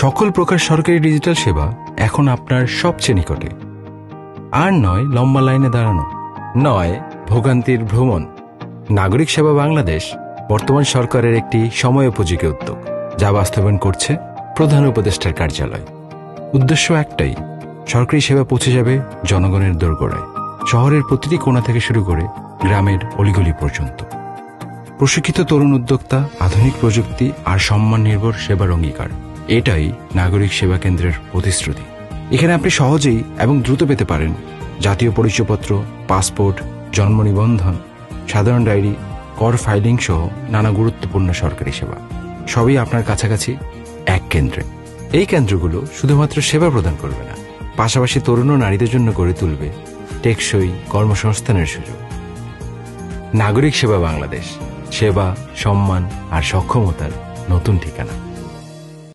সকল প্রকার সরকারি ডিজিটাল সেবা এখন আপনার সবচেয়ে নিকটে। আর নয় লম্বা লাইনে দাঁড়ানো, নয় ভোগান্তির ভ্রমণ। নাগরিক সেবা বাংলাদেশ বর্তমান সরকারের একটি সময়োপযোগী উদ্যোগ, যা বাস্তবায়ন করছে প্রধান উপদেষ্টার কার্যালয়। উদ্দেশ্য একটাই, সরকারি সেবা পৌঁছে যাবে জনগণের দোরগোড়ায়, শহরের প্রতিটি কোণা থেকে শুরু করে গ্রামের অলিগলি পর্যন্ত। প্রশিক্ষিত তরুণ উদ্যোক্তা, আধুনিক প্রযুক্তি আর সম্মান নির্ভর সেবার অঙ্গীকার, এটাই নাগরিক সেবা কেন্দ্রের প্রতিশ্রুতি। এখানে আপনি সহজেই এবং দ্রুত পেতে পারেন জাতীয় পরিচয়পত্র, পাসপোর্ট, জন্ম নিবন্ধন, সাধারণ ডায়েরি, কর ফাইলিং সহ নানা গুরুত্বপূর্ণ সরকারি সেবা, সবই আপনার কাছাকাছি এক কেন্দ্রে। এই কেন্দ্রগুলো শুধুমাত্র সেবা প্রদান করবে না, পাশাপাশি তরুণ ও নারীদের জন্য গড়ে তুলবে টেকসই কর্মসংস্থানের সুযোগ। নাগরিক সেবা বাংলাদেশ, সেবা, সম্মান আর সক্ষমতার নতুন ঠিকানা।